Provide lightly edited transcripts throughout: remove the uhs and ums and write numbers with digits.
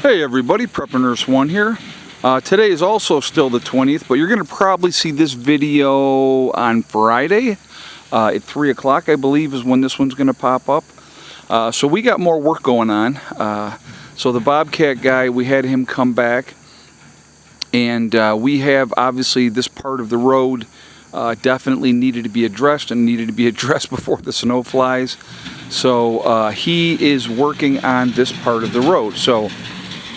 Hey everybody, Prepper Nurse 1 here. Today is also still the 20th, but you're going to probably see this video on Friday at 3 o'clock, I believe, is when this one's going to pop up. So we got more work going on. So the Bobcat guy, we had him come back, and we have obviously this part of the road definitely needed to be addressed and needed to be addressed before the snow flies. So he is working on this part of the road. So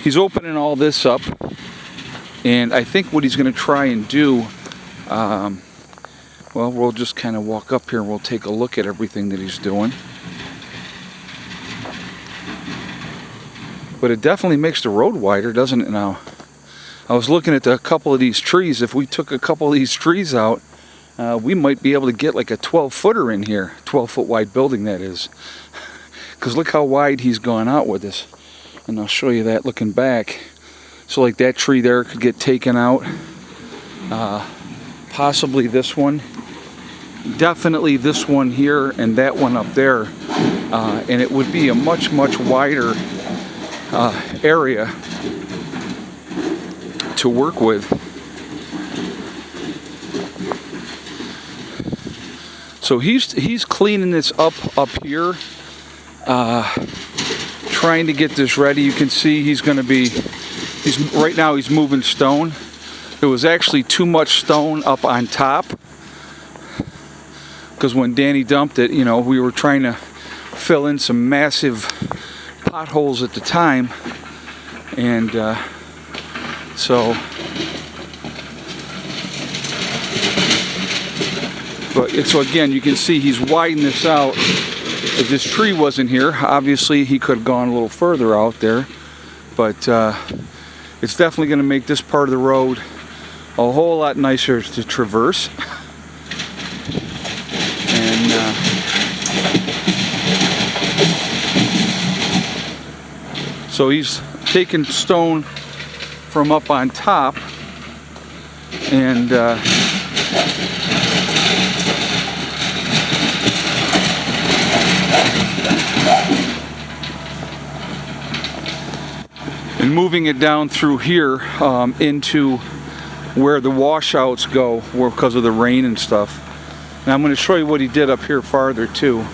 he's opening all this up, and I think what he's going to try and do, well, we'll just kind of walk up here and we'll take a look at everything that he's doing. But it definitely makes the road wider, doesn't it now? I was looking at a couple of these trees. If we took a couple of these trees out, we might be able to get like a 12-footer in here. 12-foot wide building, that is. Because look how wide he's gone out with this. And I'll show you that looking back. So like that tree there could get taken out. Possibly this one. Definitely this one here and that one up there. And it would be a much, much wider area to work with. So he's cleaning this up here. Trying to get this ready. You can see he's going to be, right now he's moving stone. There was actually too much stone up on top, because when Danny dumped it, you know, we were trying to fill in some massive potholes at the time, and so again, you can see he's widening this out. If this tree wasn't here, obviously he could have gone a little further out there, but it's definitely going to make this part of the road a whole lot nicer to traverse. And so he's taking stone from up on top, and moving it down through here into where the washouts go because of the rain and stuff. And I'm going to show you what he did up here farther too.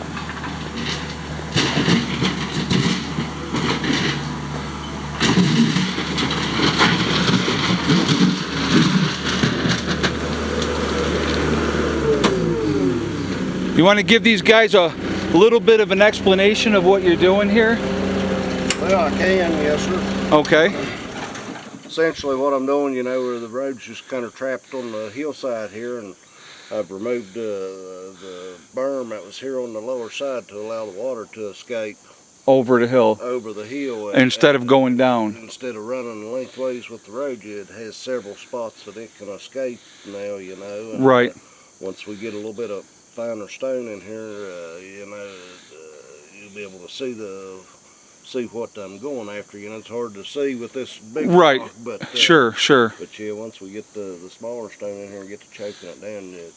You want to give these guys a little bit of an explanation of what you're doing here? Well, I can, yes sir. Okay. Essentially what I'm doing, you know, where the road's just kind of trapped on the hillside here, and I've removed the berm that was here on the lower side to allow the water to escape. Over the hill. Over the hill. Instead of going down. Instead of running lengthways with the road, it has several spots that it can escape now, you know. And right. Once we get a little bit of finer stone in here, you know, you'll be able to see what I'm going after. You know, it's hard to see with this big right rock, but sure but yeah, once we get the smaller stone in here and get to choking it down, it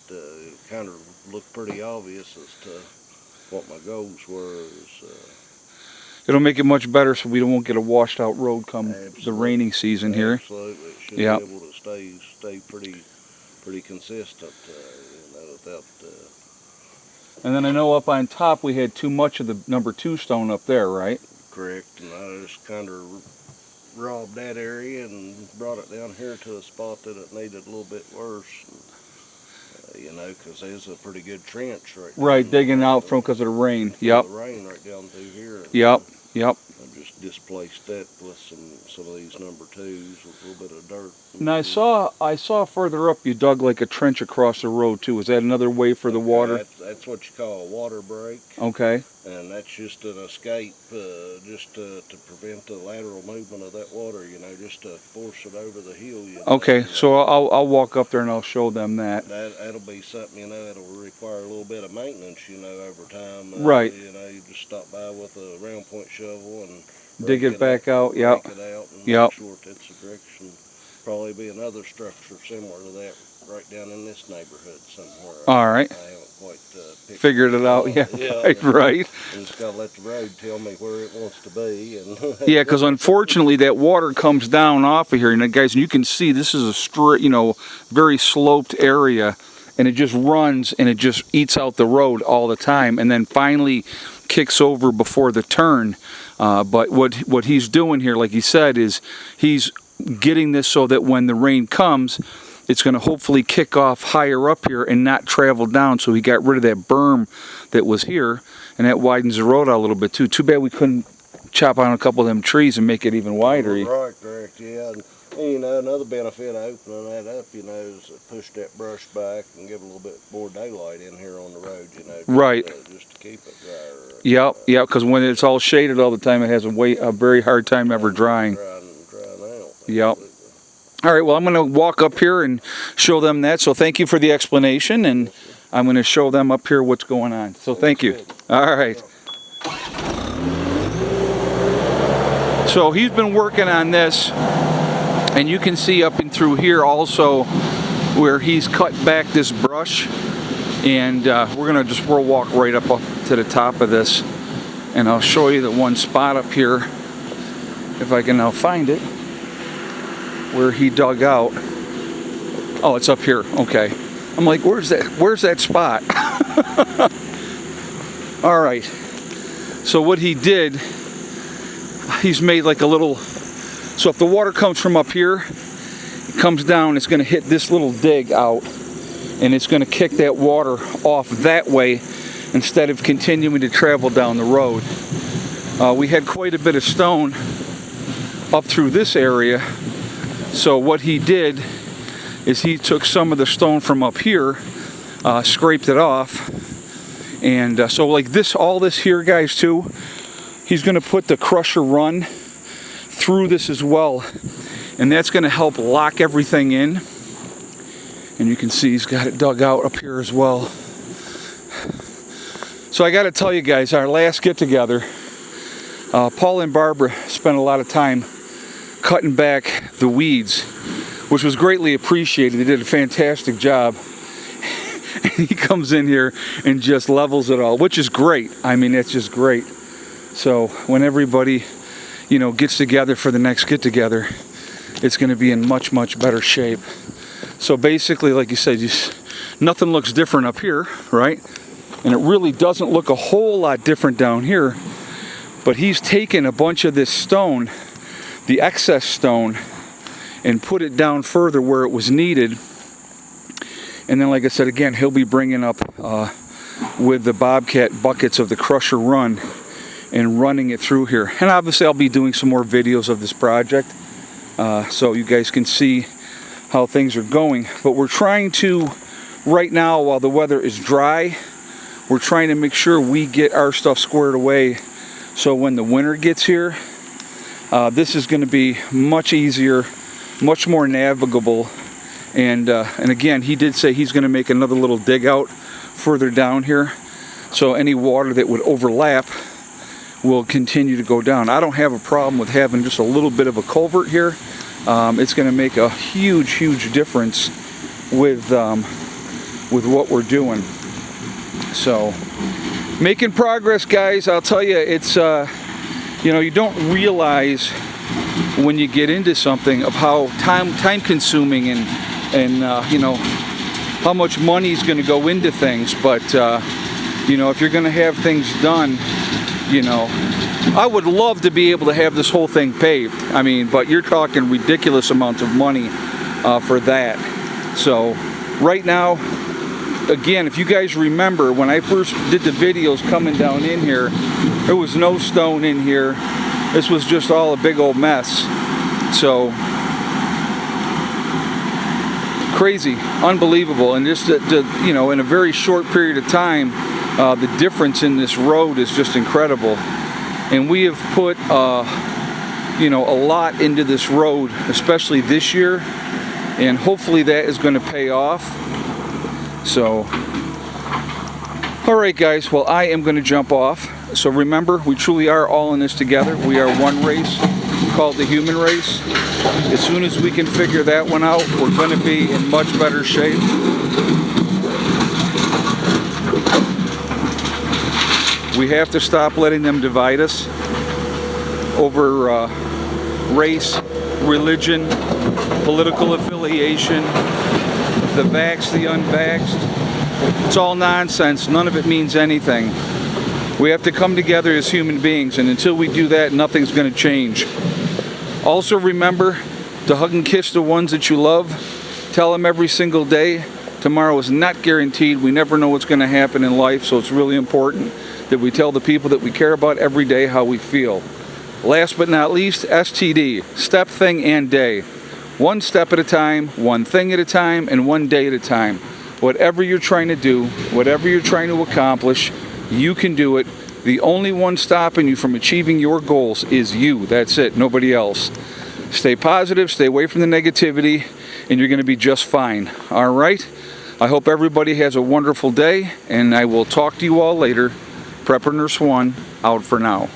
kind of looked pretty obvious as to what my goals were. It'll make it much better, so we won't get a washed out road come the raining season here. Absolutely, it should be able to stay pretty consistent, you know, without and then I know up on top we had too much of the number 2 stone up there, right? Correct, and I just kind of robbed that area and brought it down here to a spot that it needed a little bit worse. You know, because there's a pretty good trench right there. Right, digging out from because of the rain. Yep. The rain right down through here. Yep. I just displaced that with some of these number 2s with a little bit of dirt. And I saw further up you dug like a trench across the road too. Is that another way for the water? That's what you call a water break. Okay. And that's just an escape, just to prevent the lateral movement of that water, you know, just to force it over the hill. You know? Okay, so I'll walk up there and I'll show them that. That'll be something, you know, that'll require a little bit of maintenance, you know, over time. Right. You know, you just stop by with a round point shovel and dig it back out. Yep. Break it out and yep. make sure that's the direction. Probably be another structure similar to that right down in this neighborhood somewhere. All right. I haven't quite Figured it out. Yeah. Right. And just gotta let the road tell me where it wants to be. And Yeah, because unfortunately that water comes down off of here, and guys, you can see this is a straight, very sloped area, and it just runs and it just eats out the road all the time, and then finally kicks over before the turn. But what he's doing here, like he said, is he's getting this so that when the rain comes, it's going to hopefully kick off higher up here and not travel down. So he got rid of that berm that was here, and that widens the road out a little bit too. Too bad we couldn't chop on a couple of them trees and make it even wider. Right, correct, yeah. And, another benefit of opening that up, is to push that brush back and give a little bit more daylight in here on the road, Right. Just to keep it drier. Yep, because when it's all shaded all the time, it has a very hard time ever drying. Drying out. Yep. All right, well, I'm going to walk up here and show them that. So thank you for the explanation, and I'm going to show them up here what's going on. So thank you. All right. So he's been working on this, and you can see up and through here also where he's cut back this brush, and we'll walk right up to the top of this, and I'll show you the one spot up here, if I can now find it, where he dug out. Oh, it's up here. Okay. I'm like, where's that spot? All right. So what he did, he's made like a little, so if the water comes from up here, it comes down, it's going to hit this little dig out, and it's going to kick that water off that way instead of continuing to travel down the road. We had quite a bit of stone up through this area. So what he did is he took some of the stone from up here, scraped it off, and so like this, all this here, guys, too, he's going to put the crusher run through this as well, and that's going to help lock everything in. And you can see he's got it dug out up here as well. So I got to tell you guys, our last get-together, Paul and Barbara spent a lot of time cutting back the weeds, which was greatly appreciated. They did a fantastic job. And he comes in here and just levels it all, which is great. I mean, it's just great. So when everybody, gets together for the next get-together, it's going to be in much, much better shape. So basically, like you said, nothing looks different up here, right? And it really doesn't look a whole lot different down here. But he's taken a bunch of this stone, the excess stone, and put it down further where it was needed. And then, like I said, again, he'll be bringing up with the Bobcat buckets of the crusher run and running it through here. And obviously I'll be doing some more videos of this project so you guys can see how things are going. But we're trying to, right now, while the weather is dry, we're trying to make sure we get our stuff squared away, so when the winter gets here, this is going to be much easier, much more navigable. And again, he did say he's going to make another little dig out further down here, so any water that would overlap will continue to go down. I don't have a problem with having just a little bit of a culvert here. It's going to make a huge, huge difference with what we're doing. So, making progress, guys. I'll tell you, it's you don't realize when you get into something of how time consuming and how much money is going to go into things. But if you're going to have things done, I would love to be able to have this whole thing paved. I mean, but you're talking ridiculous amounts of money for that. So right now, again, if you guys remember when I first did the videos coming down in here, there was no stone in here. This was just all a big old mess. So crazy, unbelievable, and just in a very short period of time, the difference in this road is just incredible. And we have put a lot into this road, especially this year, and hopefully that is going to pay off. So all right, guys, well, I am going to jump off. So remember, we truly are all in this together. We are one race, called the human race. As soon as we can figure that one out, we're going to be in much better shape. We have to stop letting them divide us over race, religion, political affiliation, the vaxxed, the unvaxxed. It's all nonsense. None of it means anything. We have to come together as human beings, and until we do that, nothing's going to change. Also remember to hug and kiss the ones that you love. Tell them every single day. Tomorrow is not guaranteed. We never know what's going to happen in life, so it's really important that we tell the people that we care about every day how we feel. Last but not least, STD, step, thing, and day. One step at a time, one thing at a time, and one day at a time. Whatever you're trying to do, whatever you're trying to accomplish, you can do it. The only one stopping you from achieving your goals is you. That's it, nobody else. Stay positive, stay away from the negativity, and you're going to be just fine. All right? I hope everybody has a wonderful day, and I will talk to you all later. Prepper Nurse 1, out for now.